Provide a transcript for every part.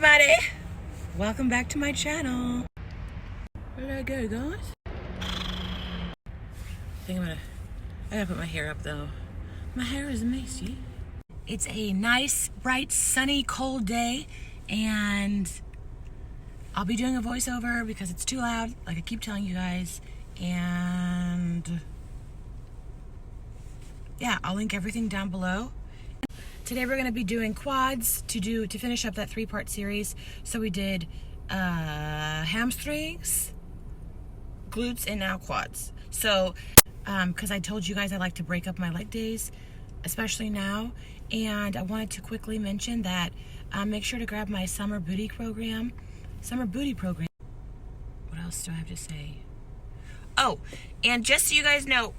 Everybody, welcome back to my channel. Where did I go, guys? I gotta put my hair up though. My hair is messy. It's a nice, bright, sunny, cold day, and I'll be doing a voiceover because it's too loud, like I keep telling you guys. And yeah, I'll link everything down below. Today we're going to be doing quads to finish up that 3-part series. So we did hamstrings, glutes, and now quads. So because I told you guys I like to break up my leg days, especially now, and I wanted to quickly mention that make sure to grab my summer booty program. What else do I have to say? Oh, and just so you guys know,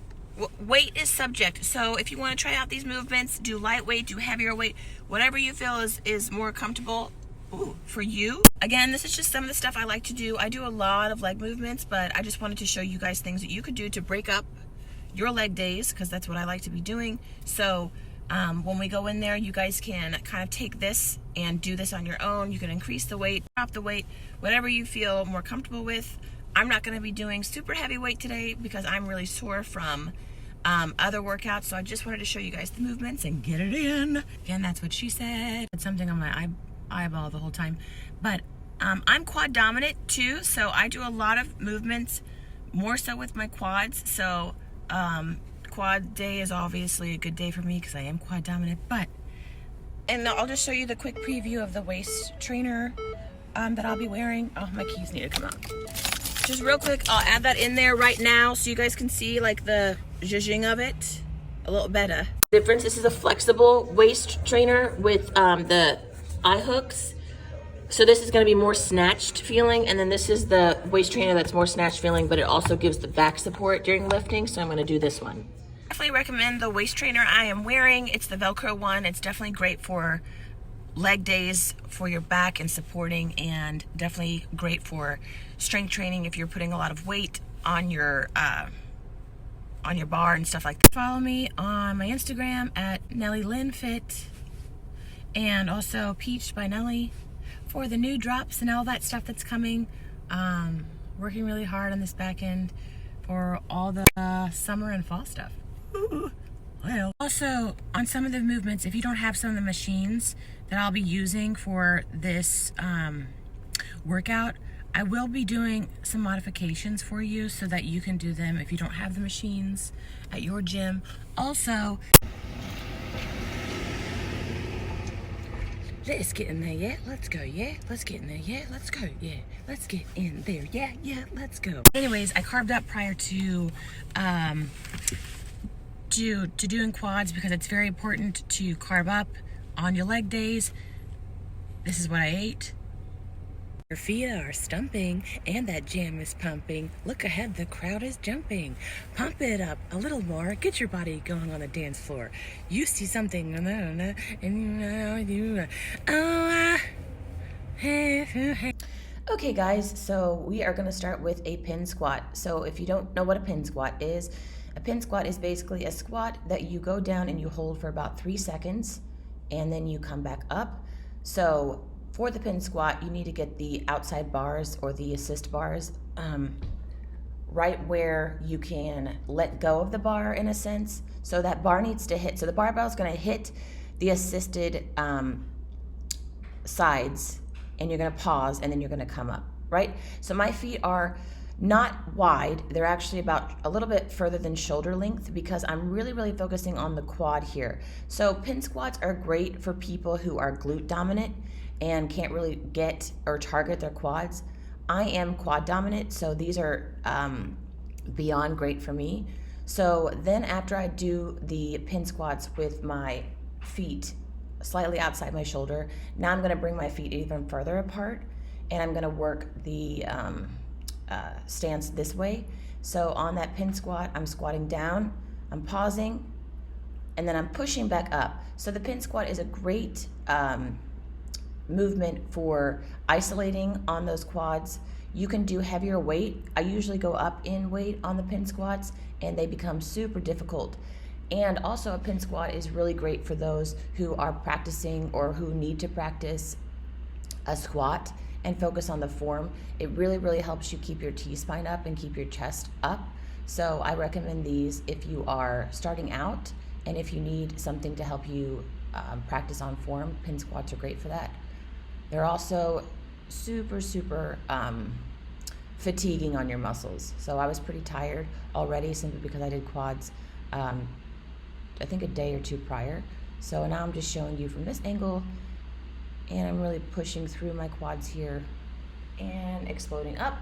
weight is subject. So if you want to try out these movements, do lightweight, do heavier weight, whatever you feel is more comfortable for you. Again, this is just some of the stuff I like to do. I do a lot of leg movements, but I just wanted to show you guys things that you could do to break up your leg days, because that's what I like to be doing. So when we go in there, you guys can kind of take this and do this on your own. You can increase the weight, drop the weight, whatever you feel more comfortable with. I'm not going to be doing super heavy weight today because I'm really sore from other workouts, so I just wanted to show you guys the movements and get it in. Again, that's what she said. It's something on my eyeball the whole time. But I'm quad dominant too, so I do a lot of movements, more so with my quads. So quad day is obviously a good day for me because I am quad dominant. And I'll just show you the quick preview of the waist trainer that I'll be wearing. Oh, my keys need to come out. Just real quick, I'll add that in there right now so you guys can see like the zhuzhing of it a little better. Difference, this is a flexible waist trainer with the eye hooks. So this is gonna be more snatched feeling, and then this is the waist trainer that's more snatched feeling, but it also gives the back support during lifting, so I'm gonna do this one. Definitely recommend the waist trainer I am wearing. It's the Velcro one. It's definitely great for leg days for your back and supporting, and definitely great for strength training if you're putting a lot of weight on your bar and stuff like that. Follow me on my Instagram at NellieLynnFit, and also Peach by Nellie for the new drops and all that stuff that's coming. Working really hard on this back end for all the summer and fall stuff. Well, also on some of the movements, if you don't have some of the machines that I'll be using for this workout, I will be doing some modifications for you so that you can do them if you don't have the machines at your gym. Also, let's get in there, yeah? Let's go, yeah? Let's get in there, yeah? Let's go, yeah? Let's get in there, yeah? Yeah, let's go. Anyways, I carved up prior to doing quads because it's very important to carb up on your leg days. This is what I ate. Your feet are stumping and that jam is pumping. Look ahead, the crowd is jumping. Pump it up a little more. Get your body going on the dance floor. You see something and you Okay guys, so we are gonna start with a pin squat. So if you don't know what a pin squat is basically a squat that you go down and you hold for about 3 seconds and then you come back up. So for the pin squat, you need to get the outside bars or the assist bars right where you can let go of the bar in a sense. So that bar needs to hit, so the barbell is gonna hit the assisted sides, and you're gonna pause and then you're gonna come up, right? So my feet are not wide, they're actually about a little bit further than shoulder length because I'm really focusing on the quad here. So pin squats are great for people who are glute dominant and can't really get or target their quads. I am quad dominant, so these are beyond great for me. So then after I do the pin squats with my feet slightly outside my shoulder, now I'm gonna bring my feet even further apart and I'm gonna work the stance this way. So on that pin squat, I'm squatting down, I'm pausing, and then I'm pushing back up. So the pin squat is a great movement for isolating on those quads. You can do heavier weight. I usually go up in weight on the pin squats and they become super difficult. And also a pin squat is really great for those who are practicing or who need to practice a squat and focus on the form, it really, really helps you keep your T-spine up and keep your chest up. So I recommend these if you are starting out and if you need something to help you practice on form. Pin squats are great for that. They're also super fatiguing on your muscles. So I was pretty tired already simply because I did quads I think a day or two prior. So now I'm just showing you from this angle, and I'm really pushing through my quads here and exploding up.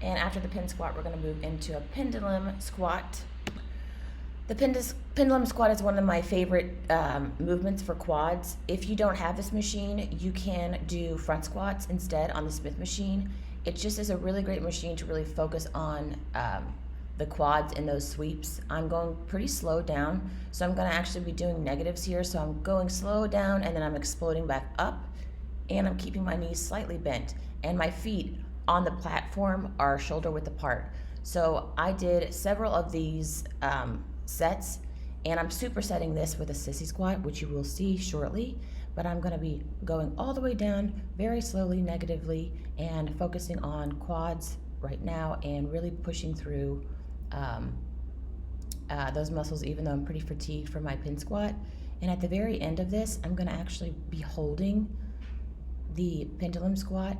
And after the pin squat, we're going to move into a pendulum squat. The pendulum squat is one of my favorite movements for quads. If you don't have this machine, you can do front squats instead on the Smith machine. It just is a really great machine to really focus on the quads in those sweeps. I'm going pretty slow down, so I'm going to actually be doing negatives here. So I'm going slow down, and then I'm exploding back up, and I'm keeping my knees slightly bent, and my feet on the platform are shoulder width apart. So I did several of these sets, and I'm supersetting this with a sissy squat, which you will see shortly, but I'm going to be going all the way down very slowly, negatively, and focusing on quads right now and really pushing through those muscles, even though I'm pretty fatigued from my pin squat. And at the very end of this, I'm going to actually be holding the pendulum squat.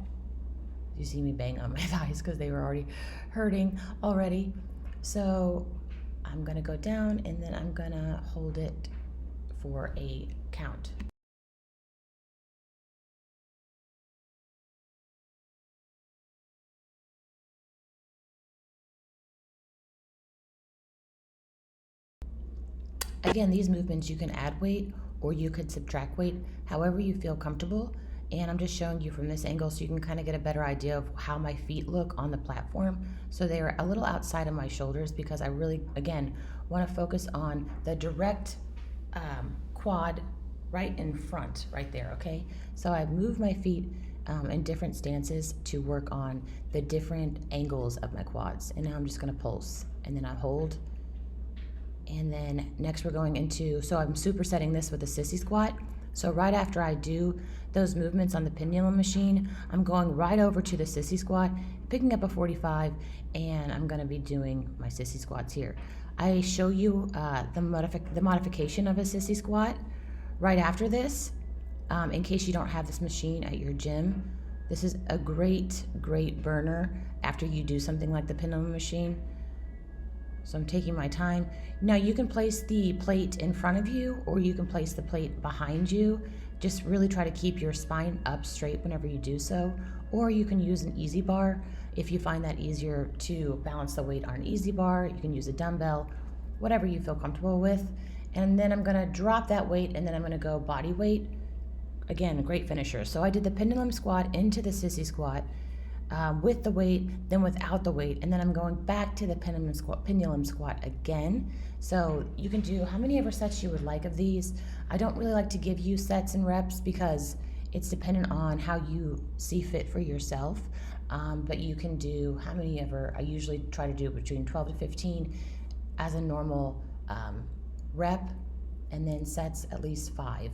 You see me bang on my thighs because they were already hurting already. So I'm going to go down, and then I'm going to hold it for a count. Again, these movements, you can add weight or you could subtract weight, however you feel comfortable. And I'm just showing you from this angle so you can kind of get a better idea of how my feet look on the platform. So they are a little outside of my shoulders because I really, again, want to focus on the direct quad right in front, right there, okay? So I move my feet in different stances to work on the different angles of my quads. And now I'm just going to pulse, and then I hold. And then next we're going into, so I'm supersetting this with a sissy squat. So right after I do those movements on the pendulum machine, I'm going right over to the sissy squat, picking up a 45, and I'm going to be doing my sissy squats here. I show you the modification of a sissy squat right after this, in case you don't have this machine at your gym. This is a great burner after you do something like the pendulum machine. So I'm taking my time. Now you can place the plate in front of you, or you can place the plate behind you. Just really try to keep your spine up straight whenever you do so. Or you can use an easy bar if you find that easier to balance the weight on an easy bar. You can use a dumbbell, whatever you feel comfortable with. And then I'm gonna drop that weight, and then I'm gonna go body weight. Again, a great finisher. So I did the pendulum squat into the sissy squat, with the weight, then without the weight, and then I'm going back to the pendulum squat again. So you can do how many ever sets you would like of these. I don't really like to give you sets and reps because it's dependent on how you see fit for yourself. But you can do how many ever. I usually try to do between 12 to 15 as a normal rep, and then sets at least 5.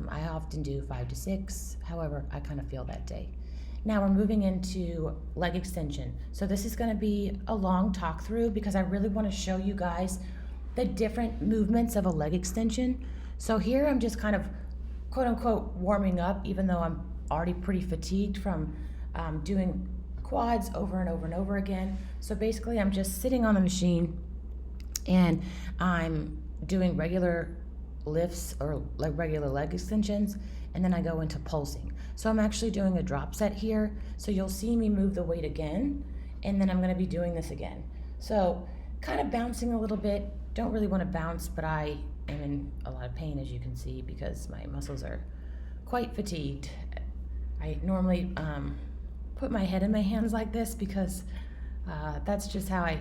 I often do 5 to 6, however I kind of feel that day. Now we're moving into leg extension. So this is going to be a long talk through because I really want to show you guys the different movements of a leg extension. So here I'm just kind of quote unquote warming up, even though I'm already pretty fatigued from doing quads over and over and over again. So basically I'm just sitting on the machine and I'm doing regular lifts or like regular leg extensions, and then I go into pulsing. So I'm actually doing a drop set here. So you'll see me move the weight again, and then I'm going to be doing this again. So kind of bouncing a little bit. Don't really want to bounce, but I am in a lot of pain, as you can see, because my muscles are quite fatigued. I normally put my head in my hands like this because that's just how I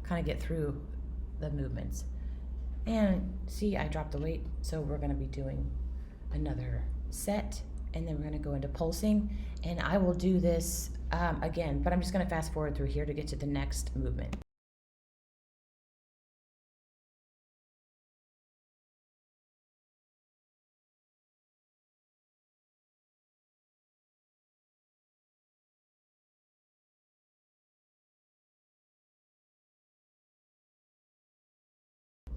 kind of get through the movements. And see, I dropped the weight, so we're going to be doing another set, and then we're going to go into pulsing, and I will do this again, but I'm just going to fast forward through here to get to the next movement.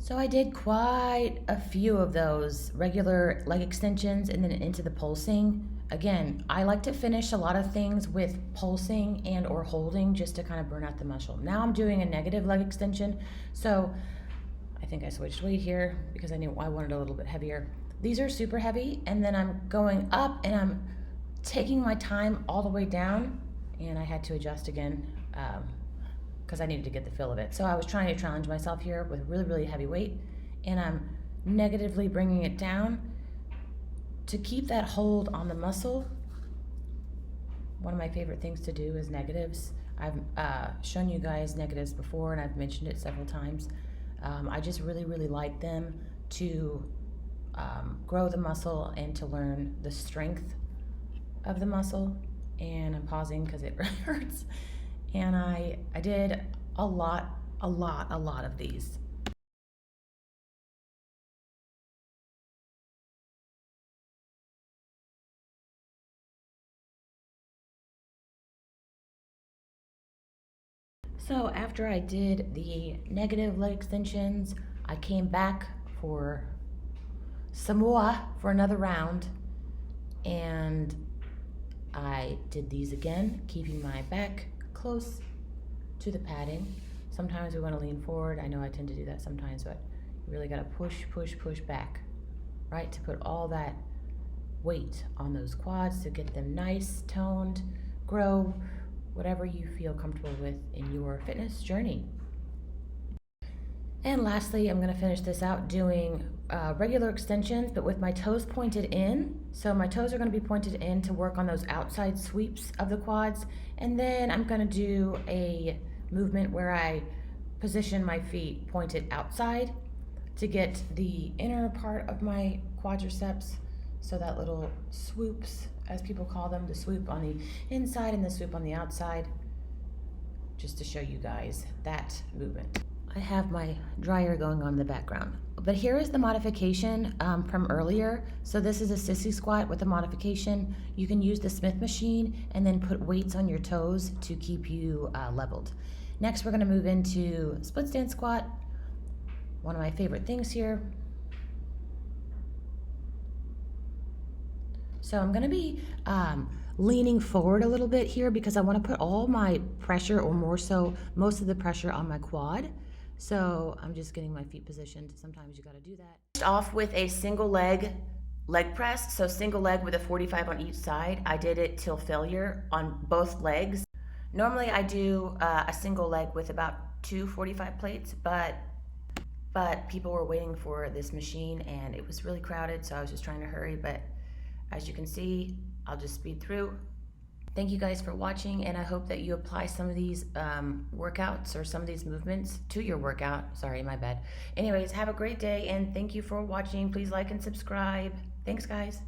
So I did quite a few of those regular leg extensions and then into the pulsing. Again, I like to finish a lot of things with pulsing and or holding just to kind of burn out the muscle. Now I'm doing a negative leg extension. So I think I switched weight here because I knew I wanted a little bit heavier. These are super heavy, and then I'm going up and I'm taking my time all the way down, and I had to adjust again because I needed to get the feel of it. So I was trying to challenge myself here with really, really heavy weight, and I'm negatively bringing it down to keep that hold on the muscle. One of my favorite things to do is negatives. I've shown you guys negatives before, and I've mentioned it several times. I just really, really like them to grow the muscle and to learn the strength of the muscle. And I'm pausing because it really hurts. And I did a lot of these. So after I did the negative leg extensions, I came back for some more for another round, and I did these again, keeping my back close to the padding. Sometimes we want to lean forward. I know I tend to do that sometimes, but you really got to push back, right? To put all that weight on those quads to get them nice, toned, grow, whatever you feel comfortable with in your fitness journey. And lastly, I'm going to finish this out doing regular extensions, but with my toes pointed in. So my toes are going to be pointed in to work on those outside sweeps of the quads. And then I'm going to do a movement where I position my feet pointed outside to get the inner part of my quadriceps. So that little swoops, as people call them, the swoop on the inside and the swoop on the outside, just to show you guys that movement. I have my dryer going on in the background. But here is the modification from earlier. So this is a sissy squat with a modification. You can use the Smith machine and then put weights on your toes to keep you leveled. Next, we're gonna move into split stance squat. One of my favorite things here. So I'm gonna be leaning forward a little bit here because I wanna put all my pressure, or more so, most of the pressure on my quad. So I'm just getting my feet positioned. Sometimes you gotta do that. Off with a single leg press. So single leg with a 45 on each side. I did it till failure on both legs. Normally I do a single leg with about 2 45 plates, but people were waiting for this machine and it was really crowded, so I was just trying to hurry. But as you can see, I'll just speed through. Thank you guys for watching, and I hope that you apply some of these workouts or some of these movements to your workout. Sorry, my bad. Anyways, have a great day, and thank you for watching. Please like and subscribe. Thanks, guys.